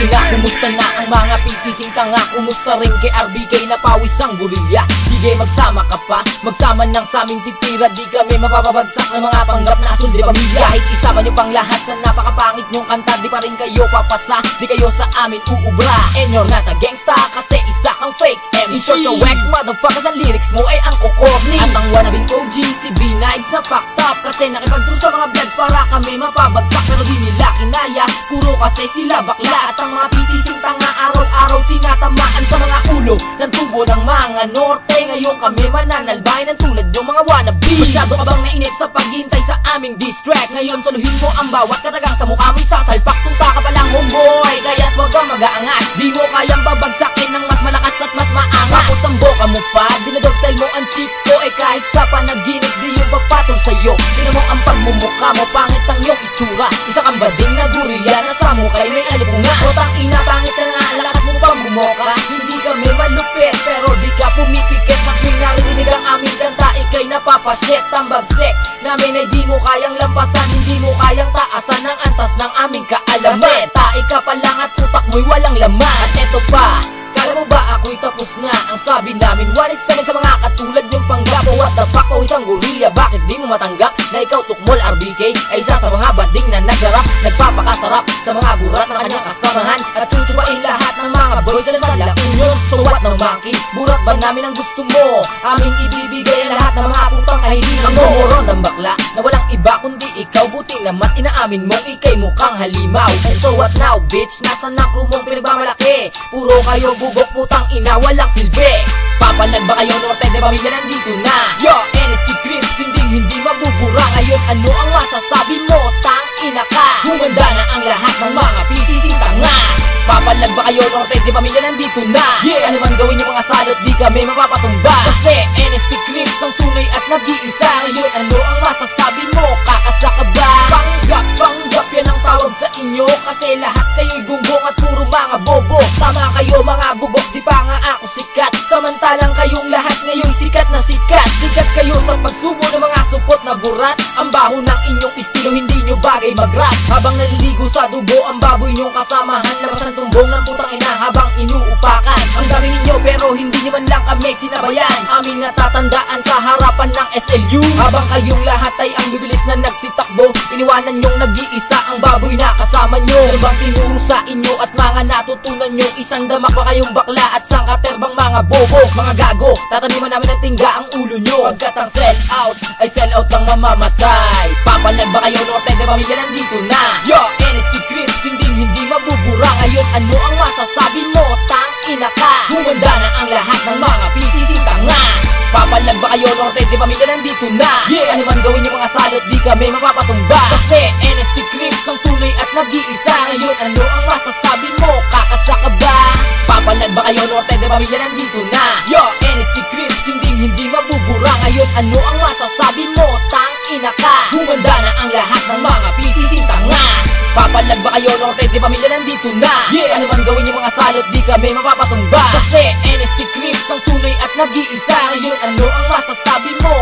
ina, kumusta na ang mga pitising tanga? Kumusta rin kay RBK na pawis ang gorilla? Sige magsama ka pa, magsama ng saming titira. Di kami mapapabagsak ng mga panggap na asul de pamilya. Kahit isama nyo pang lahat sa napakapangit nyong kanta, di pa rin kayo papasa, di kayo sa amin uubra. And you're not a gangsta kasi isa kang fake MC. In short, whack motherfuckers, ang lyrics mo ay ang kukorni. At ang wanabing OG, si B-Knives na fucked up kasi nakipagturo sa mga vlogs para kami mapabagsak. Pero di nila kinaya, puro kasi sila bakla. At ang mga pitising tanga araw-araw tinatamaan sa mga ulo ng tubo ng mga norte. Ngayon kami mananalbay ng tulad yung mga wannabe. Masyado ka bang nainip sa paghintay sa aming diss track? Ngayon saluhin mo ang bawat katagang sa mukha mo'y sasalpak. Tunta ka palang homeboy, kaya't wag kang mag-aangas. Di mo kayang babagsakin ng mas malakas at mas maangas. Bakit ang boka mo pa, dinadog style mo ang chick ko. Eh kahit sa panaginip di yung pagpatol sa'yo. Tingnan mo ang pagmumukha mo, pangit ang iyong itsura. Isa kang bading na gorilla na sa mukhay may alipunga. O tangina, pangit ka nga, lakas mo pang bumoka. Hindi kami malupit pero di ka pumipikit. Mas may narinig ang aming kanta, ikay napapasyet. Ang bagsek namin ay di mo kayang lampasan, hindi mo kayang taasan ang antas ng aming kaalaman. Tae ka pa lang at utak mo'y walang laman. At eto pa, kala mo ba ako'y tapos na? Ang sabi namin, wanit sa mga katulad yung panggap. O what the fuck, o isang gorilla, bakit di mo matanggap na ikaw tukmol RBK ay isa sa mga bading na nagarap, nagpapakasarap sa mga burat ng kanyang kasamahan. At chuchupain lahat ng mga boys sila sa laking yun. So what ng monkey, burat ba namin ang gusto mo? Aming ibibigay lahat ng mga putang kahilingan mo. Moron ng bakla na walang iba kundi ikaw. Buti naman inaamin mo ikay mukhang halimaw. And so what now bitch, nasa nakro mong pinagmamalaki? Puro kayo bugok putang ina, walang silbi. Papalag ba kayo norte de pamilya nandito na? Yo, NST Crips, hindi mabubura. Ngayon ano ang masasabi mo? Tang ina ka, humanda na ang lahat ng mga pitising tanga. Papalag ba kayo norte de pamilya nandito na? Ano man gawin yung mga salot, di kami mapapatumba. Kasi NST Crips ang tunay at nag-iisa. Ngayon ano ang masasabi mo? Kakasa ka ba? Panggap yan ang tawag sa inyo. Kasi lahat kayo'y gumbong at puro mga bobo. Tama kayo mga bugok, di pa nga ako sikat. Samantalang kayong lahat ngayong sikat na sikat. Sikat kayo sa pagsubo ng mga supot na burat. Ang baho ng inyong estilo, hindi nyo bagay mag-rap. Habang naliligo sa dugo ang baboy nyong kasamahan, labas ang tumbong ng putang ina habang inuupakan. Ang dami ninyo pero hindi nyo man lang kami sinabayan. Aming natatandaan sa harapan ng SLU. Habang kayong lahat ay ang bibilis na nagsitakbo, iniwanan nyong nag-iisa ang baboy na kasama nyo. Ano bang tinuro sa inyo at mga natutunan nyo? Isang damak ba kayong bakla at sangkaterbang mga bobo? Mga gago, tataniman namin ng tingga ang ulo nyo. Pagkat ang sell out ay sell out ng mamamatay. Papalag ba kayo norte de pamilya nandito na? Yo, NST Crips, hindi mabubura. Ngayon ano ang masasabi mo? Tang ina ka, humanda na ang lahat ng mga pitising tanga. Papalag ba kayo norte de pamilya nandito na? Ano man gawin yung mga salot, di kami mapapatumba. Kasi NST Crips ang tunay at nag-iisa. Ngayon ano ang masasabi mo? Kakasa ka ba? Papalag ba kayo norte de pamilya nandito na? Yo, NST Crips, hindi mabubura. Ngayon ano ang masasabi mo? Tang ina ka, humanda na ang lahat ng mga pitising tanga. Papalag ba kayo norte de pamilya nandito na? Ano man gawin yung mga salot, di kami mapapatumba. Kasi NST Crips ang tunay at nag-iisa. Ngayon ano ang masasabi mo?